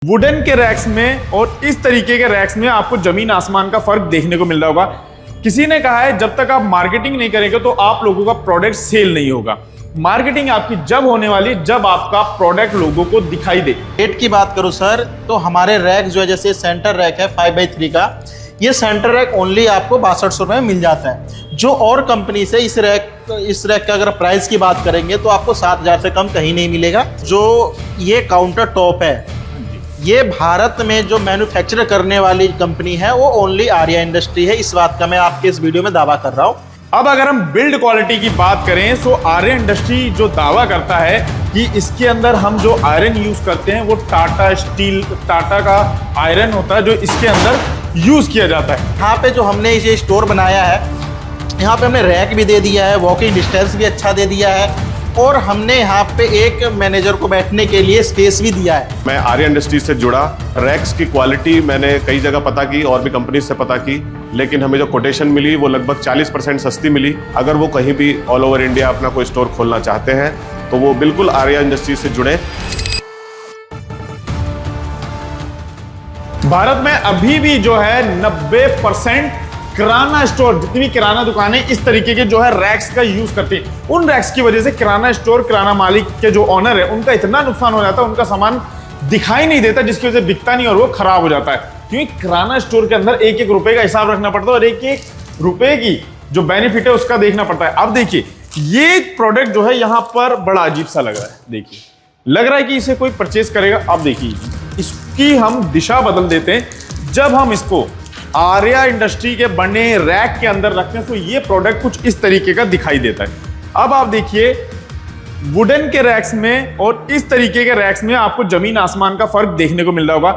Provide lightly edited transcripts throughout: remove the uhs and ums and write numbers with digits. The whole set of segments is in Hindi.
वुडन के रैक्स में और इस तरीके के रैक्स में आपको जमीन आसमान का फर्क देखने को मिल रहा होगा। किसी ने कहा है जब तक आप मार्केटिंग नहीं करेंगे तो आप लोगों का प्रोडक्ट सेल नहीं होगा। मार्केटिंग आपकी जब होने वाली जब आपका प्रोडक्ट लोगों को दिखाई दे। रेट की बात करूं सर तो हमारे रैक जो है जैसे सेंटर रैक है 5x3 का, ये सेंटर रैक ओनली आपको 6200 रुपये में मिल जाता है। जो और कंपनी से इस रैक का अगर प्राइस की बात करेंगे तो आपको 7000 से कम कहीं नहीं मिलेगा। जो ये काउंटर टॉप है ये भारत में जो मैन्युफैक्चर करने वाली कंपनी है वो ओनली आर्या इंडस्ट्री है। इस बात का मैं आपके इस वीडियो में दावा कर रहा हूँ। अब अगर हम बिल्ड क्वालिटी की बात करें तो आर्या इंडस्ट्री जो दावा करता है कि इसके अंदर हम जो आयरन यूज करते हैं वो टाटा स्टील, टाटा का आयरन होता है जो इसके अंदर यूज किया जाता है। यहाँ पे जो हमने ये स्टोर बनाया है, यहाँ पे हमने रैक भी दे दिया है, वॉकिंग डिस्टेंस भी अच्छा दे दिया है और हमने यहाँ पे एक मैनेजर को बैठने के लिए स्पेस भी दिया है। मैं आर्या इंडस्ट्रीज से जुड़ा, रैक्स की क्वालिटी मैंने कई जगह पता की और भी कंपनी से पता की, लेकिन हमें जो कोटेशन मिली वो लगभग 40% सस्ती मिली। अगर वो कहीं भी ऑल ओवर इंडिया अपना कोई स्टोर खोलना चाहते हैं तो वो बिल्कुल आर्या इंडस्ट्रीज से जुड़े। भारत में अभी भी जो है 90% किराना स्टोर, जितनी भी किराना दुकानें इस तरीके के जो है रैक्स का यूज करती हैं। उन रैक्स की वजह से किराना स्टोर, किराना मालिक के जो ओनर है उनका इतना नुकसान हो जाता है, उनका सामान दिखाई नहीं देता जिसकी वजह से बिकता नहीं और वो खराब हो जाता है। क्योंकि किराना स्टोर के अंदर एक एक रुपए का हिसाब रखना पड़ता है और एक एक रुपए की जो बेनिफिट है उसका देखना पड़ता है। अब देखिए ये प्रोडक्ट जो है यहाँ पर बड़ा अजीब सा लग रहा है। देखिए लग रहा है कि इसे कोई परचेज करेगा। अब देखिए इसकी हम दिशा बदल देते हैं। जब हम इसको आर्या इंडस्ट्री के बने रैक के अंदर रखते हैं तो ये प्रोडक्ट कुछ इस तरीके का दिखाई देता है। अब आप देखिए वुडन के रैक्स में और इस तरीके के रैक्स में आपको जमीन आसमान का फर्क देखने को मिल रहा होगा।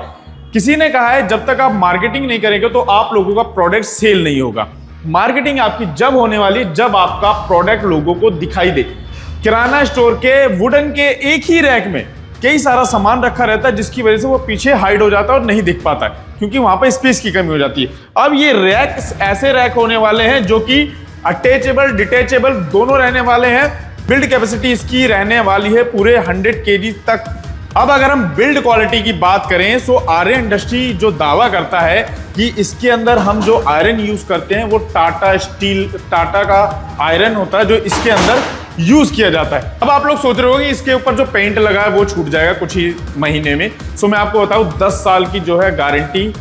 किसी ने कहा है जब तक आप मार्केटिंग नहीं करेंगे तो आप लोगों का प्रोडक्ट सेल नहीं होगा। मार्केटिंग आपकी जब होने वाली जब आपका प्रोडक्ट लोगों को दिखाई दे। किराना स्टोर के वुडन के एक ही रैक में कई सारा सामान रखा रहता है जिसकी वजह से वो पीछे हाइड हो जाता है और नहीं दिख पाता है क्योंकि वहां पर स्पेस की कमी हो जाती है। अब ये रैक ऐसे रैक होने वाले हैं जो कि अटैचेबल, डिटैचेबल दोनों रहने वाले हैं। बिल्ड कैपेसिटी इसकी रहने वाली है पूरे 100 kg तक। अब अगर हम बिल्ड क्वालिटी की बात करें तो आर्या इंडस्ट्री जो दावा करता है कि इसके अंदर हम जो आयरन यूज करते हैं वो टाटा स्टील, टाटा का आयरन होता है जो इसके अंदर यूज किया जाता है। अब आप लोग सोच रहे हो कि इसके ऊपर जो पेंट लगा है वो छूट जाएगा कुछ ही महीने में। सो मैं आपको बताऊं 10 साल की जो है गारंटी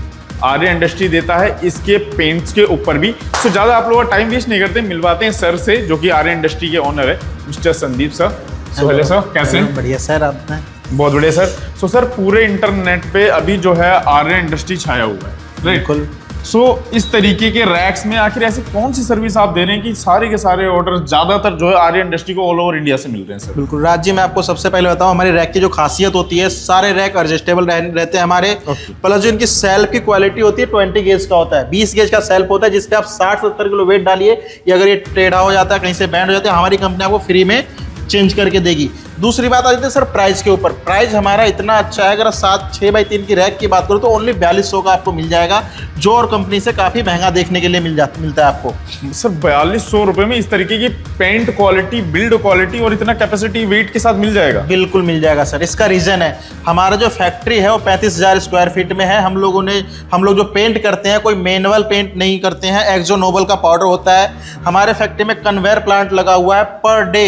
आर्या इंडस्ट्री देता है इसके पेंट्स के ऊपर भी। सो ज्यादा आप लोग टाइम वेस्ट नहीं करते, मिलवाते हैं सर से जो कि आर्या इंडस्ट्री के ओनर है mister Sandeep sir. So hello sir, कैसे हैं? बढ़िया सर, आपने? बहुत बढ़िया सर। सो सर पूरे इंटरनेट पे अभी जो है आर्या इंडस्ट्री छाया हुआ है, बिल्कुल। सो इस तरीके के रैक्स में आखिर ऐसी कौन सी सर्विस आप दे रहे हैं कि सारे के सारे ऑर्डर ज्यादातर जो है आर्या इंडस्ट्री को ऑल ओवर इंडिया से मिल रहे हैं सर? बिल्कुल राज जी, मैं आपको सबसे पहले बताऊं हमारे रैक की जो खासियत होती है, सारे रैक एडजस्टेबल रहते हैं हमारे। प्लस जो इनकी सेल्फ की क्वालिटी होती है 20 गेज का होता है, 20 गेज का सेल्फ होता है जिसपे आप 60-70 किलो वेट डालिए, या अगर ये टेढ़ा हो जाता है, कहीं से बैंड हो जाता है, हमारी कंपनी आपको फ्री में चेंज करके देगी। दूसरी बात आ जाती है सर प्राइस के ऊपर। प्राइस हमारा इतना अच्छा है, अगर 6x3 की रैक की बात करूँ तो ओनली 4200 का आपको मिल जाएगा, जो और कंपनी से काफी महंगा देखने के लिए मिलता है आपको। सर 4200 रुपए में इस तरीके की पेंट क्वालिटी, बिल्ड क्वालिटी और इतना कैपेसिटी वेट के साथ मिल जाएगा? बिल्कुल मिल जाएगा सर। इसका रीजन है हमारा जो फैक्ट्री है वो 35000 स्क्वायर फीट में है। हम लोग जो पेंट करते हैं कोई मैनुअल पेंट नहीं करते हैं, एक्सो नोबल का पाउडर होता है। हमारे फैक्ट्री में कन्वेयर प्लांट लगा हुआ है, पर डे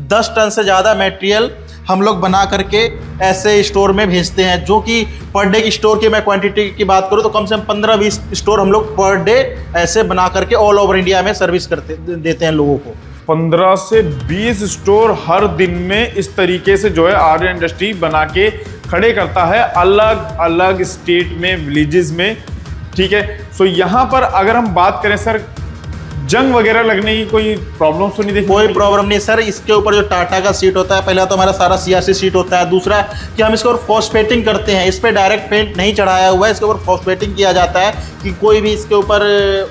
10 टन से ज़्यादा मटेरियल हम लोग बना करके ऐसे स्टोर में भेजते हैं, जो कि पर डे की स्टोर की मैं क्वांटिटी की बात करूं तो कम से कम 15-20 स्टोर हम लोग पर डे ऐसे बना करके ऑल ओवर इंडिया में सर्विस देते हैं लोगों को। 15 से 20 स्टोर हर दिन में इस तरीके से जो है आर्या इंडस्ट्री बना के खड़े करता है अलग अलग स्टेट में, विलेजेस में। ठीक है, सो यहाँ पर अगर हम बात करें सर जंग वगैरह लगने की कोई प्रॉब्लम तो नहीं देखी? कोई प्रॉब्लम नहीं सर। इसके ऊपर जो टाटा का सीट होता है, पहला तो हमारा सारा CRC सीट होता है। दूसरा कि हम इसके ऊपर फॉस्फेटिंग करते हैं, इस पर डायरेक्ट पेंट नहीं चढ़ाया हुआ है, इसके ऊपर फॉस्फेटिंग किया जाता है कि कोई भी इसके ऊपर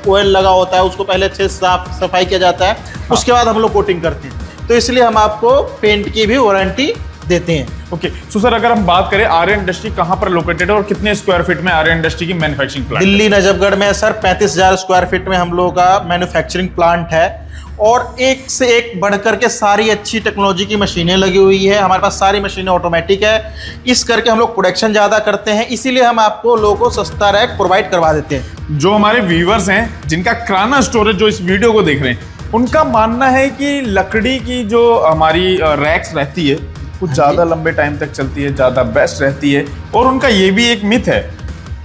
ऑयल लगा होता है उसको पहले अच्छे से सफाई किया जाता है, उसके बाद हम लोग कोटिंग करते हैं। तो इसलिए हम आपको पेंट की भी वारंटी देते हैं। ओके, सो सर अगर हम बात करें आर्य इंडस्ट्री कहाँ पर लोकेटेड है और कितने स्क्वायर फीट में आर्य इंडस्ट्री की मैन्युफैक्चरिंग प्लांट? दिल्ली नजफगढ़ में सर 35,000 स्क्वायर फीट में हम लोगों का मैन्युफैक्चरिंग प्लांट है और एक से एक बढ़कर के सारी अच्छी टेक्नोलॉजी की मशीनें लगी हुई है। हमारे पास सारी मशीनें ऑटोमेटिक है, इस करके हम लोग प्रोडक्शन ज़्यादा करते हैं, इसीलिए हम आपको लोगों को सस्ता रैक प्रोवाइड करवा देते हैं। जो हमारे व्यूअर्स हैं जिनका किराना स्टोर है, जो इस वीडियो को देख रहे हैं, उनका मानना है कि लकड़ी की जो हमारी रैक्स रहती है कुछ ज़्यादा लंबे टाइम तक चलती है, ज़्यादा बेस्ट रहती है, और उनका ये भी एक मिथ है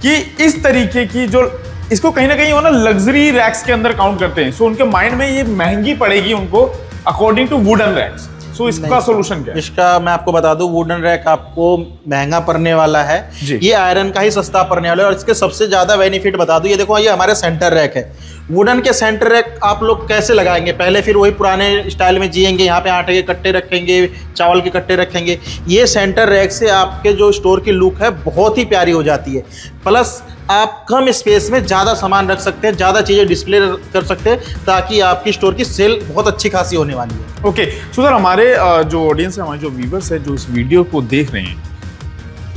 कि इस तरीके की जो इसको कहीं ना कहीं वो ना लग्जरी रैक्स के अंदर काउंट करते हैं, सो उनके माइंड में ये महंगी पड़ेगी उनको अकॉर्डिंग टू वुडन रैक्स। सो इसका सोल्यूशन क्या है? इसका मैं आपको बता दूं, वुडन रैक आपको महंगा पड़ने वाला है, ये आयरन का ही सस्ता पड़ने वाला है। और इसके सबसे ज्यादा बेनिफिट बता दूं, ये देखो ये हमारे सेंटर रैक है। वुडन के सेंटर रैक आप लोग कैसे लगाएंगे, पहले फिर वही पुराने स्टाइल में जिएंगे, यहाँ पे आटे के कट्टे रखेंगे, चावल के कट्टे रखेंगे। ये सेंटर रैक से आपके जो स्टोर की लुक है बहुत ही प्यारी हो जाती है, प्लस आप कम स्पेस में ज़्यादा सामान रख सकते हैं, ज़्यादा चीज़ें डिस्प्ले कर सकते हैं, ताकि आपकी स्टोर की सेल बहुत अच्छी खासी होने वाली है। ओके, सो सर हमारे जो ऑडियंस है, हमारे जो व्यूअर्स है जो इस वीडियो को देख रहे हैं,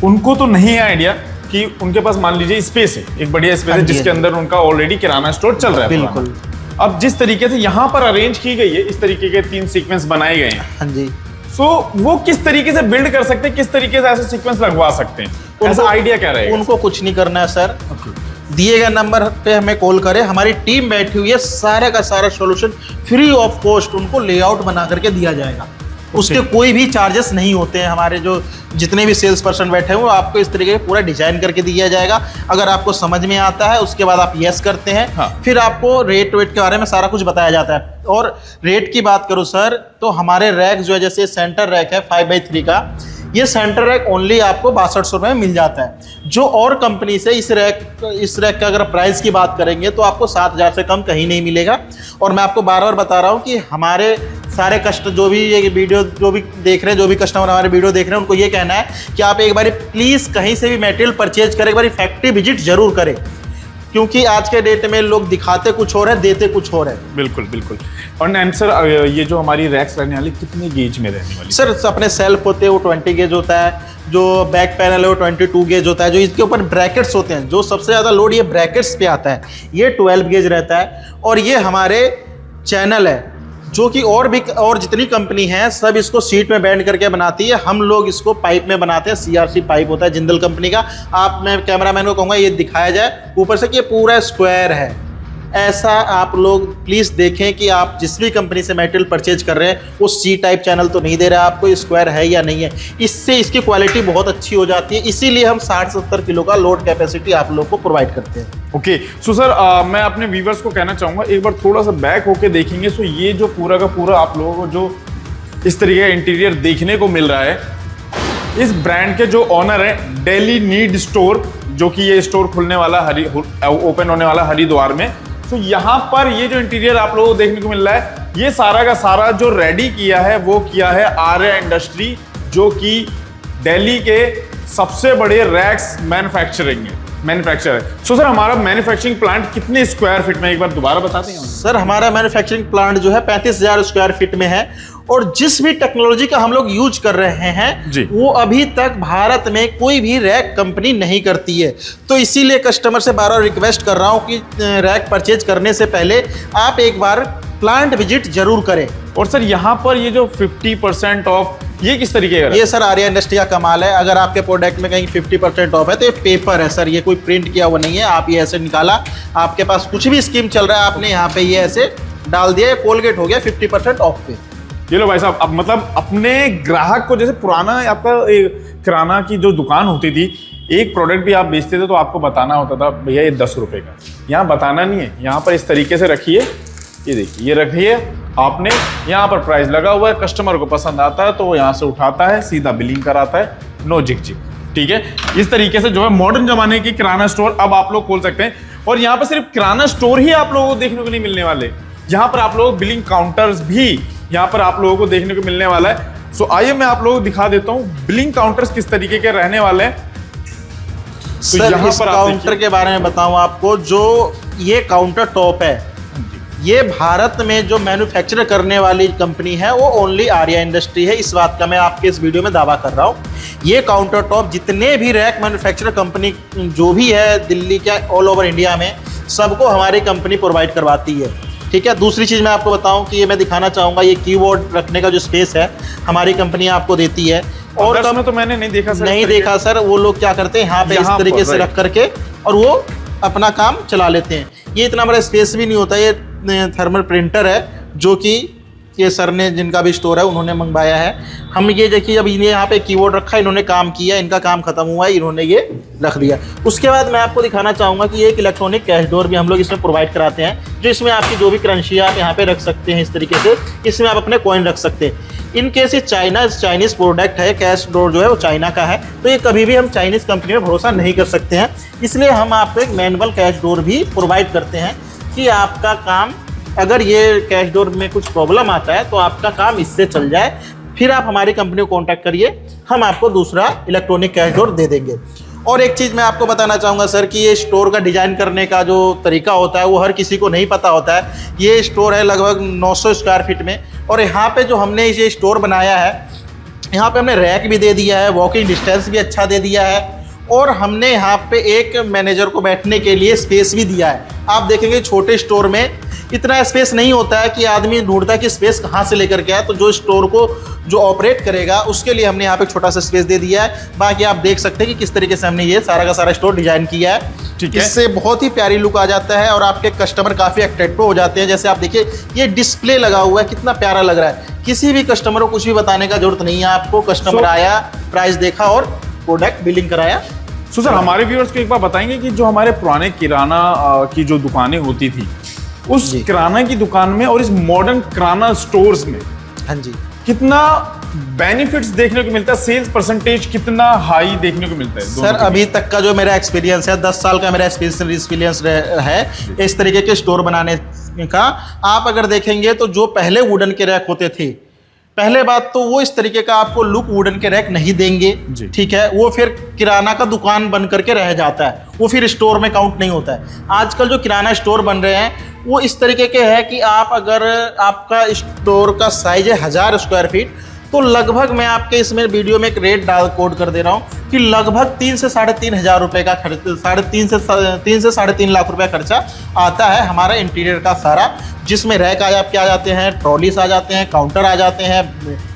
उनको तो नहीं है आइडिया कि उनके पास मान लीजिए स्पेस है, एक बढ़िया स्पेस है जिसके अंदर उनका ऑलरेडी किराना स्टोर चल रहा है। बिल्कुल। अब जिस तरीके से यहाँ पर अरेंज की गई है, इस तरीके के 3 सीक्वेंस बनाए गए हैं, हाँ जी, सो वो किस तरीके से बिल्ड कर सकते हैं, किस तरीके से ऐसे सीक्वेंस लगवा सकते हैं, ऐसा आइडिया क्या रहेगा? उनको कुछ नहीं करना है सर, दिए गए नंबर पे हमें कॉल करें, हमारी टीम बैठी हुई है, सारा का सारा सॉल्यूशन फ्री ऑफ कॉस्ट उनको लेआउट बना करके दिया जाएगा। उसके कोई भी चार्जेस नहीं होते हैं। हमारे जो जितने भी सेल्स पर्सन बैठे हैं वो आपको इस तरीके से पूरा डिजाइन करके दिया जाएगा। अगर आपको समझ में आता है उसके बाद आप यस करते हैं, हाँ। फिर आपको रेट वेट के बारे में सारा कुछ बताया जाता है। और रेट की बात करूं सर, तो हमारे रैक जो है, जैसे सेंटर रैक है 5x3 का, ये सेंटर रैक ओनली आपको 6200 रुपये में मिल जाता है। जो और कंपनी से इस रैक का अगर प्राइस की बात करेंगे तो आपको 7000 से कम कहीं नहीं मिलेगा। और मैं आपको बार बार बता रहा हूँ कि हमारे सारे जो भी ये वीडियो जो भी देख रहे हैं, जो भी कस्टमर हमारे वीडियो देख रहे हैं, उनको ये कहना है कि आप एक बार प्लीज़ कहीं से भी मटेरियल परचेज करें, एक बार फैक्ट्री विजिट जरूर करें, क्योंकि आज के डेट में लोग दिखाते कुछ और है, देते कुछ और है। बिल्कुल बिल्कुल। और सर ये जो हमारी रैक्स रहने वाली कितने गेज में रहने वाली? सर अपने सेल्फ होते हैं वो 20 गेज होता है, जो बैक पैनल है वो 22 गेज होता है, जो इसके ऊपर ब्रैकेट्स होते हैं, जो सबसे ज़्यादा लोड ये ब्रैकेट्स पे आता है, ये 12 गेज रहता है। और ये हमारे चैनल है जो कि और जितनी कंपनी है सब इसको सीट में बैंड करके बनाती है, हम लोग इसको पाइप में बनाते हैं। CRC पाइप होता है जिंदल कंपनी का। मैं कैमरामैन को कहूँगा ये दिखाया जाए ऊपर से कि ये पूरा स्क्वायर है। ऐसा आप लोग प्लीज़ देखें कि आप जिस भी कंपनी से मटेरियल परचेज कर रहे हैं वो C टाइप चैनल तो नहीं दे रहा है आपको, ये स्क्वायर है या नहीं है। इससे इसकी क्वालिटी बहुत अच्छी हो जाती है, इसीलिए हम 60-70 किलो का लोड कैपेसिटी आप लोग को प्रोवाइड करते हैं। ओके, सो सर मैं अपने व्यूवर्स को कहना चाहूँगा, एक बार थोड़ा सा बैक होके देखेंगे। सो ये जो पूरा का पूरा आप लोगों को जो इस तरीके का इंटीरियर देखने को मिल रहा है, इस ब्रांड के जो ऑनर है डेली नीड स्टोर, जो कि ये स्टोर खुलने वाला ओपन होने वाला हरिद्वार में। तो यहाँ पर ये जो इंटीरियर आप लोगों को देखने को मिल रहा है, ये सारा का सारा जो रेडी किया है वो किया है आर्य इंडस्ट्री, जो कि दिल्ली के सबसे बड़े रैक्स मैन्युफैक्चरर है। सो सर हमारा मैन्युफैक्चरिंग प्लांट कितने स्क्वायर फीट में, एक बार दोबारा बताते हैं? सर हमारा मैन्युफैक्चरिंग प्लांट जो है 35,000 स्क्वायर फीट में है, और जिस भी टेक्नोलॉजी का हम लोग यूज कर रहे हैं वो अभी तक भारत में कोई भी रैक कंपनी नहीं करती है। तो इसीलिए कस्टमर से बार बार रिक्वेस्ट कर रहा हूँ कि रैक परचेज करने से पहले आप एक बार प्लांट विजिट जरूर करें। और सर यहाँ पर ये जो 50% ऑफ, ये किस तरीके का? ये सर आर्या इंडस्ट्री का कमाल है। अगर आपके प्रोडक्ट में कहीं 50% ऑफ है तो ये पेपर है सर, ये कोई प्रिंट किया हुआ नहीं है। आप ये ऐसे निकाला, आपके पास कुछ भी स्कीम चल रहा है, आपने यहाँ पे ये ऐसे डाल दिया, कोलगेट हो गया 50% ऑफ पे। ये लो भाई साहब, अब मतलब अपने ग्राहक को, जैसे पुराना आपका किराना की जो दुकान होती थी, एक प्रोडक्ट भी आप बेचते थे तो आपको बताना होता था भैया ये 10 रुपए का। यहाँ बताना नहीं है, यहाँ पर इस तरीके से रखिए, ये देखिए, ये रखिए आपने, यहाँ पर प्राइस लगा हुआ है, कस्टमर को पसंद आता है तो वो यहाँ से उठाता है, सीधा बिलिंग कराता है, नो जिक जिक। ठीक है, इस तरीके से जो है मॉडर्न जमाने की किराना स्टोर अब आप लोग खोल सकते हैं। और यहाँ पर सिर्फ किराना स्टोर ही आप लोगों को देखने को नहीं मिलने वाले, यहाँ पर आप लोग बिलिंग काउंटर्स भी यहाँ पर आप लोगों को देखने को मिलने वाला है। सो आइए मैं आप लोगों को दिखा देता हूँ बिलिंग काउंटर्स किस तरीके के रहने वाले हैं। सर इस काउंटर के बारे में बताऊं आपको, जो ये काउंटर टॉप है, ये भारत में जो मैन्युफैक्चर करने वाली कंपनी है वो ओनली आर्या इंडस्ट्री है। इस बात का मैं आपके इस वीडियो में दावा कर रहा हूँ। ये काउंटर टॉप जितने भी रैक मैन्युफैक्चर कंपनी जो भी है दिल्ली के ऑल ओवर इंडिया में, सबको हमारी कंपनी प्रोवाइड करवाती है। ठीक है, दूसरी चीज़ मैं आपको बताऊं कि ये मैं दिखाना चाहूँगा, ये कीबोर्ड रखने का जो स्पेस है हमारी कंपनी आपको देती है। और कम तो मैंने नहीं देखा सर, नहीं देखा सर। वो लोग क्या करते हैं यहाँ पे इस तरीके से रख करके और वो अपना काम चला लेते हैं। ये इतना बड़ा स्पेस भी नहीं होता। ये थर्मल प्रिंटर है जो कि ये सर ने जिनका भी स्टोर है उन्होंने मंगवाया है। हम ये देखिए, अब इन्हें यहाँ पे कीबोर्ड रखा, इन्होंने काम किया, इनका काम खत्म हुआ है, इन्होंने ये रख दिया। उसके बाद मैं आपको दिखाना चाहूँगा कि ये एक इलेक्ट्रॉनिक कैश डोर भी हम लोग इसमें प्रोवाइड कराते हैं, जो इसमें आपकी जो भी करेंसी आप यहाँ पे रख सकते हैं। इस तरीके से इसमें आप अपने कॉइन रख सकते हैं। इन केस ये चाइनीज़ प्रोडक्ट है, कैश डोर जो है वो चाइना का है, तो ये कभी भी हम चाइनीज़ कंपनी में भरोसा नहीं कर सकते हैं। इसलिए हम आपको एक मैनुअल कैश डोर भी प्रोवाइड करते हैं कि आपका काम, अगर ये कैश डोर में कुछ प्रॉब्लम आता है तो आपका काम इससे चल जाए, फिर आप हमारी कंपनी को कांटेक्ट करिए, हम आपको दूसरा इलेक्ट्रॉनिक कैश डोर दे देंगे। और एक चीज़ मैं आपको बताना चाहूँगा सर कि ये स्टोर का डिज़ाइन करने का जो तरीका होता है वो हर किसी को नहीं पता होता है। ये स्टोर है लगभग 900 स्क्वायर फीट में, और यहाँ पे जो हमने ये स्टोर बनाया है, यहाँ पे हमने रैक भी दे दिया है, वॉकिंग डिस्टेंस भी अच्छा दे दिया है, और हमने यहाँ पे एक मैनेजर को बैठने के लिए स्पेस भी दिया है। आप देखेंगे छोटे स्टोर में इतना स्पेस नहीं होता है कि आदमी ढूंढता है कि स्पेस कहाँ से लेकर के आए, तो जो स्टोर को जो ऑपरेट करेगा उसके लिए हमने यहाँ पे छोटा सा स्पेस दे दिया है। बाकी आप देख सकते हैं कि किस तरीके से हमने ये सारा का सारा स्टोर डिजाइन किया है। ठीक है, इससे बहुत ही प्यारी लुक आ जाता है और आपके कस्टमर काफ़ी अट्रैक्टिव हो जाते हैं। जैसे आप देखिए ये डिस्प्ले लगा हुआ है, कितना प्यारा लग रहा है। किसी भी कस्टमर को कुछ भी बताने का जरूरत नहीं है आपको। कस्टमर आया, प्राइस देखा और प्रोडक्ट बिलिंग कराया। सर हमारे व्यूअर्स को एक बार बताएंगे कि जो हमारे पुराने किराना की जो दुकानें होती थी, उस किराना की दुकान में और इस मॉडर्न किराना स्टोर्स में, हाँ जी, कितना बेनिफिट्स देखने को मिलता है, सेल्स परसेंटेज कितना हाई देखने को मिलता है? सर अभी तक का जो मेरा एक्सपीरियंस है, 10 साल का मेरा एक्सपीरियंस है इस तरीके के स्टोर बनाने का। आप अगर देखेंगे तो जो पहले वुडन के रैक होते थे, पहले बात तो वो इस तरीके का आपको लुक वुडन के रैक नहीं देंगे। ठीक है, वो फिर किराना का दुकान बन करके रह जाता है, वो फिर स्टोर में काउंट नहीं होता है। आजकल जो किराना स्टोर बन रहे हैं वो इस तरीके के हैं कि आप अगर आपका स्टोर का साइज है 1000 स्क्वायर फीट, तो लगभग मैं आपके इसमें वीडियो में एक रेट डाल कोड कर दे रहा हूँ कि लगभग 3 से 3.5 हज़ार रुपये का खर्च, 3 से 3.5 लाख रुपये खर्चा आता है हमारा इंटीरियर का सारा, जिसमें रैक आपके आ जाते हैं, ट्रॉलीस आ जाते हैं, काउंटर आ जाते हैं,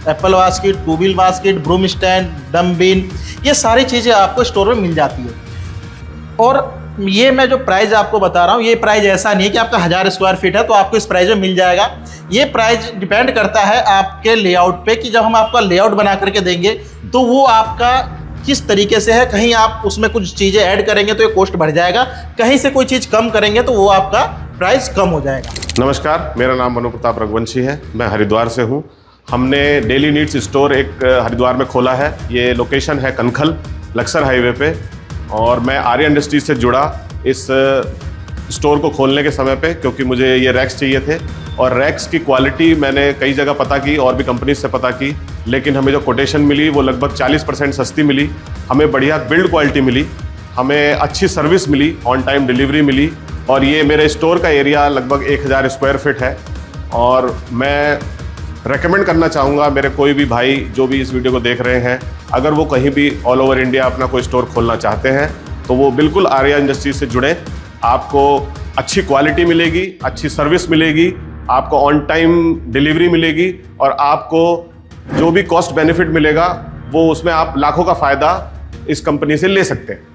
apple basket, two wheel basket, broom stand, dustbin, ये सारी चीज़ें आपको स्टोर में मिल जाती है। और ये मैं जो प्राइस आपको बता रहा हूँ, ये प्राइस ऐसा नहीं है कि आपका 1000 स्क्वायर फीट है तो आपको इस प्राइस में मिल जाएगा। ये प्राइस डिपेंड करता है आपके लेआउट पे, कि जब हम आपका लेआउट बना करके देंगे तो वो आपका किस तरीके से है। कहीं आप उसमें कुछ चीज़ें ऐड करेंगे तो ये कॉस्ट बढ़ जाएगा, कहीं से कोई चीज़ कम करेंगे तो वो आपका प्राइस कम हो जाएगा। नमस्कार, मेरा नाम मनु प्रताप रघुवंशी है, मैं हरिद्वार से हूँ। हमने डेली नीड्स स्टोर एक हरिद्वार में खोला है। ये लोकेशन है कनखल, लक्सर हाईवे पे, और मैं आर्या इंडस्ट्रीज से जुड़ा इस स्टोर को खोलने के समय पे, क्योंकि मुझे ये रैक्स चाहिए थे। और रैक्स की क्वालिटी मैंने कई जगह पता की और भी कंपनी से पता की, लेकिन हमें जो कोटेशन मिली वो लगभग 40% सस्ती मिली। हमें बढ़िया बिल्ड क्वालिटी मिली, हमें अच्छी सर्विस मिली, ऑन टाइम डिलीवरी मिली। और ये मेरे स्टोर का एरिया लगभग 1000 स्क्वायर फीट है। और मैं रेकमेंड करना चाहूँगा मेरे कोई भी भाई जो भी इस वीडियो को देख रहे हैं, अगर वो कहीं भी ऑल ओवर इंडिया अपना कोई स्टोर खोलना चाहते हैं तो वो बिल्कुल आर्या इंडस्ट्रीज से जुड़े। आपको अच्छी क्वालिटी मिलेगी, अच्छी सर्विस मिलेगी, आपको ऑन टाइम डिलीवरी मिलेगी, और आपको जो भी कॉस्ट बेनिफिट मिलेगा वो उसमें आप लाखों का फ़ायदा इस कंपनी से ले सकते हैं।